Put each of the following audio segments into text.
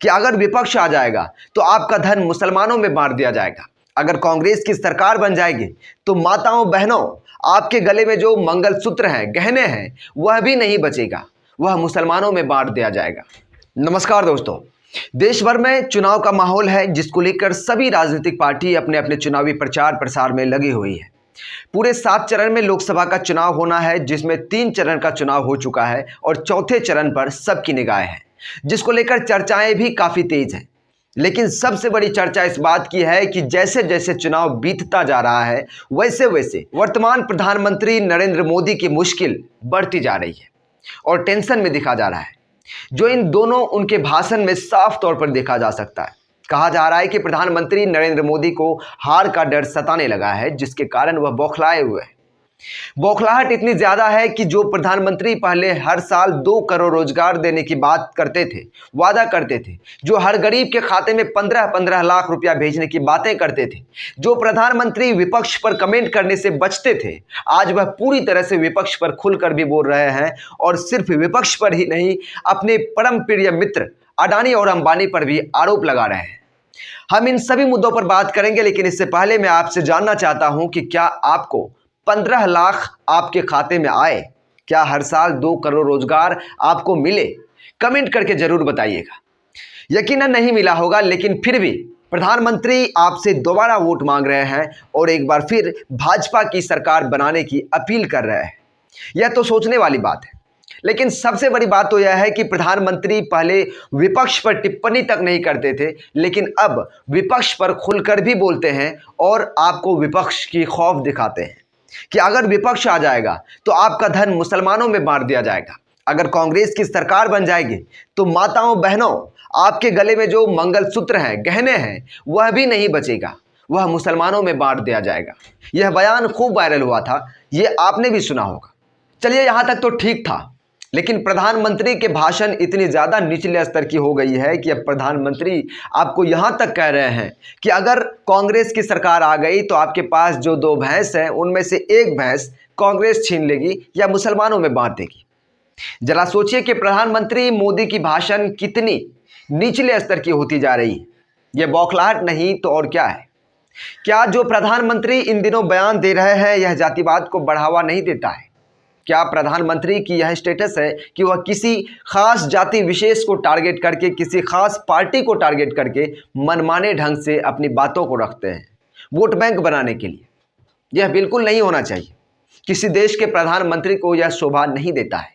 कि अगर विपक्ष आ जाएगा तो आपका धन मुसलमानों में बांट दिया जाएगा। अगर कांग्रेस की सरकार बन जाएगी तो माताओं बहनों, आपके गले में जो मंगलसूत्र हैं, गहने हैं, वह भी नहीं बचेगा, वह मुसलमानों में बांट दिया जाएगा। नमस्कार दोस्तों, देश भर में चुनाव का माहौल है जिसको लेकर सभी राजनीतिक पार्टी अपने अपने चुनावी प्रचार प्रसार में लगी हुई है। पूरे 7 चरण में लोकसभा का चुनाव होना है, जिसमें 3 चरण का चुनाव हो चुका है और चौथे चरण पर सबकी निगाहें हैं, जिसको लेकर चर्चाएं भी काफी तेज हैं। लेकिन सबसे बड़ी चर्चा इस बात की है कि जैसे जैसे चुनाव बीतता जा रहा है वैसे वैसे वर्तमान प्रधानमंत्री नरेंद्र मोदी की मुश्किल बढ़ती जा रही है और टेंशन में दिखा जा रहा है, जो इन दोनों उनके भाषण में साफ तौर पर देखा जा सकता है। कहा जा रहा है कि प्रधानमंत्री नरेंद्र मोदी को हार का डर सताने लगा है, जिसके कारण वह बौखलाए हुए हैं। बौखलाहट इतनी ज्यादा है कि जो प्रधानमंत्री पहले हर साल 2 करोड़ रोजगार देने की बात करते थे, वादा करते थे, जो हर गरीब के खाते में 15-15 लाख रुपया भेजने की बातें करते थे, जो प्रधानमंत्री विपक्ष पर कमेंट करने से बचते थे, आज वह पूरी तरह से विपक्ष पर खुलकर भी बोल रहे हैं और सिर्फ विपक्ष पर ही नहीं, अपने परम प्रिय मित्र अडानी और अंबानी पर भी आरोप लगा रहे हैं। हम इन सभी मुद्दों पर बात करेंगे, लेकिन इससे पहले मैं आपसे जानना चाहता हूं कि क्या आपको 15 लाख आपके खाते में आए? क्या हर साल 2 करोड़ रोजगार आपको मिले? कमेंट करके जरूर बताइएगा। यकीनन नहीं मिला होगा, लेकिन फिर भी प्रधानमंत्री आपसे दोबारा वोट मांग रहे हैं और एक बार फिर भाजपा की सरकार बनाने की अपील कर रहे हैं। यह तो सोचने वाली बात है। लेकिन सबसे बड़ी बात तो यह है कि प्रधानमंत्री पहले विपक्ष पर टिप्पणी तक नहीं करते थे, लेकिन अब विपक्ष पर खुलकर भी बोलते हैं और आपको विपक्ष की खौफ दिखाते हैं कि अगर विपक्ष आ जाएगा तो आपका धन मुसलमानों में बांट दिया जाएगा। अगर कांग्रेस की सरकार बन जाएगी तो माताओं बहनों, आपके गले में जो मंगलसूत्र हैं, गहने हैं, वह भी नहीं बचेगा, वह मुसलमानों में बांट दिया जाएगा। यह बयान खूब वायरल हुआ था, यह आपने भी सुना होगा। चलिए, यहां तक तो ठीक था, लेकिन प्रधानमंत्री के भाषण इतनी ज्यादा निचले स्तर की हो गई है कि अब प्रधानमंत्री आपको यहां तक कह रहे हैं कि अगर कांग्रेस की सरकार आ गई तो आपके पास जो 2 भैंस हैं उनमें से एक भैंस कांग्रेस छीन लेगी या मुसलमानों में बांट देगी। जरा सोचिए कि प्रधानमंत्री मोदी की भाषण कितनी निचले स्तर की होती जा रही है। यह बौखलाहट नहीं तो और क्या है? क्या जो प्रधानमंत्री इन दिनों बयान दे रहे हैं यह जातिवाद को बढ़ावा नहीं देता है? क्या प्रधानमंत्री की यह स्टेटस है कि वह किसी खास जाति विशेष को टारगेट करके, किसी खास पार्टी को टारगेट करके मनमाने ढंग से अपनी बातों को रखते हैं वोट बैंक बनाने के लिए? यह बिल्कुल नहीं होना चाहिए। किसी देश के प्रधानमंत्री को यह शोभा नहीं देता है।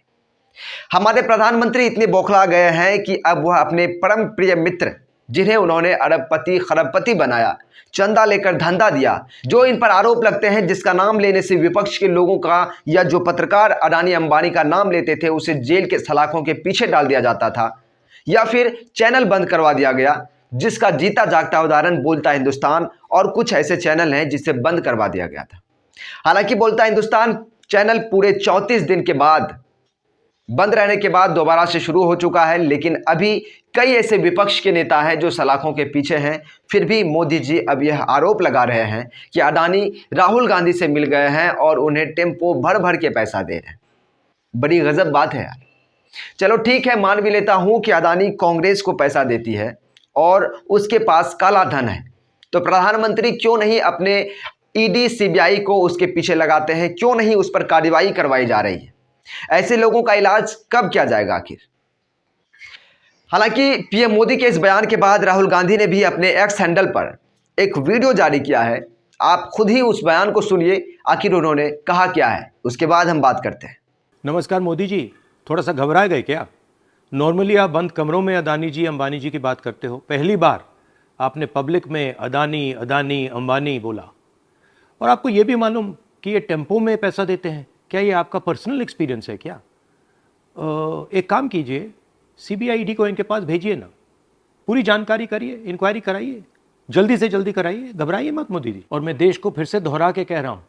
हमारे प्रधानमंत्री इतने बौखला गए हैं कि अब वह अपने परम प्रिय मित्र, जिन्हें उन्होंने अरबपति खरबपति बनाया, चंदा लेकर धंधा दिया, जो इन पर आरोप लगते हैं, जिसका नाम लेने से विपक्ष के लोगों का या जो पत्रकार अडानी अंबानी का नाम लेते थे उसे जेल के सलाखों के पीछे डाल दिया जाता था या फिर चैनल बंद करवा दिया गया, जिसका जीता जागता उदाहरण बोलता हिंदुस्तान और कुछ ऐसे चैनल हैं जिसे बंद करवा दिया गया था। हालांकि बोलता हिंदुस्तान चैनल पूरे 34 दिन के बाद बंद रहने के बाद दोबारा से शुरू हो चुका है, लेकिन अभी कई ऐसे विपक्ष के नेता हैं जो सलाखों के पीछे हैं। फिर भी मोदी जी अब यह आरोप लगा रहे हैं कि अडानी राहुल गांधी से मिल गए हैं और उन्हें टेम्पो भर भर के पैसा दे रहे हैं। बड़ी गजब बात है यार। चलो ठीक है, मान भी लेता हूं कि अडानी कांग्रेस को पैसा देती है और उसके पास काला धन है, तो प्रधानमंत्री क्यों नहीं अपने ईडी सीबीआई को उसके पीछे लगाते हैं? क्यों नहीं उस पर कार्रवाई करवाई जा रही है? ऐसे लोगों का इलाज कब किया जाएगा आखिर? हालांकि पीएम मोदी के इस बयान के बाद राहुल गांधी ने भी अपने एक्स हैंडल पर एक वीडियो जारी किया है। आप खुद ही उस बयान को सुनिए, आखिर उन्होंने कहा क्या है, उसके बाद हम बात करते हैं। नमस्कार मोदी जी, थोड़ा सा घबराए गए क्या? नॉर्मली आप बंद कमरों में अडानी जी अंबानी जी की बात करते हो, पहली बार आपने पब्लिक में अडानी अडानी अंबानी बोला। और आपको ये भी मालूम कि ये टेम्पो में पैसा देते हैं? क्या ये आपका पर्सनल एक्सपीरियंस है क्या? एक काम कीजिए, सीबीआई ईडी को इनके पास भेजिए ना, पूरी जानकारी करिए, इंक्वायरी कराइए, जल्दी से जल्दी कराइए, घबराइए मत मोदी जी। और मैं देश को फिर से दोहरा के कह रहा हूं,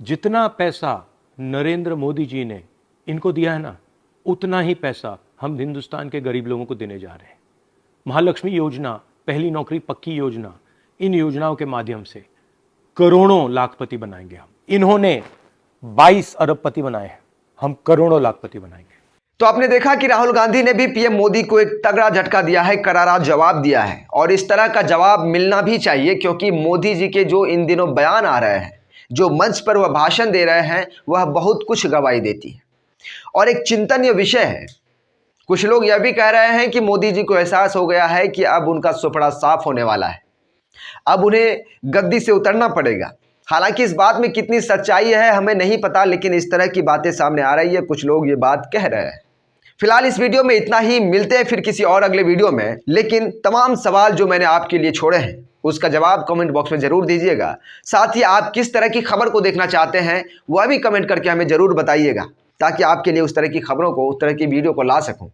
जितना पैसा नरेंद्र मोदी जी ने इनको दिया है ना, उतना ही पैसा हम हिंदुस्तान के गरीब लोगों को देने जा रहे हैं। महालक्ष्मी योजना, पहली नौकरी पक्की योजना, इन योजनाओं के माध्यम से करोड़ों लाखपति बनाएंगे हम। इन्होंने 22 अरबपति बनाए हैं, हम करोड़ों लाखपति बनाएंगे। तो आपने देखा कि राहुल गांधी ने भी पीएम मोदी को एक तगड़ा झटका दिया है, करारा जवाब दिया है, और इस तरह का जवाब मिलना भी चाहिए क्योंकि मोदी जी के जो इन दिनों बयान आ रहे हैं, जो मंच पर वह भाषण दे रहे हैं, वह बहुत कुछ गवाही देती है और एक चिंतनीय विषय है। कुछ लोग यह भी कह रहे हैं कि मोदी जी को एहसास हो गया है कि अब उनका सुपड़ा साफ होने वाला है, अब उन्हें गद्दी से उतरना पड़ेगा। हालांकि इस बात में कितनी सच्चाई है हमें नहीं पता, लेकिन इस तरह की बातें सामने आ रही है, कुछ लोग ये बात कह रहे हैं। फिलहाल इस वीडियो में इतना ही, मिलते हैं फिर किसी और अगले वीडियो में। लेकिन तमाम सवाल जो मैंने आपके लिए छोड़े हैं उसका जवाब कमेंट बॉक्स में जरूर दीजिएगा। साथ ही आप किस तरह की खबर को देखना चाहते हैं वह भी कमेंट करके हमें जरूर बताइएगा, ताकि आपके लिए उस तरह की खबरों को, उस तरह की वीडियो को ला सकूं।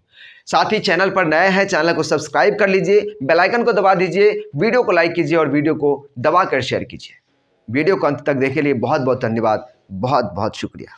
साथ ही चैनल पर नए हैं, चैनल को सब्सक्राइब कर लीजिए, बेल आइकन को दबा दीजिए, वीडियो को लाइक कीजिए और वीडियो को दबा कर शेयर कीजिए। वीडियो को अंत तक देखे लिए बहुत बहुत धन्यवाद, बहुत बहुत शुक्रिया।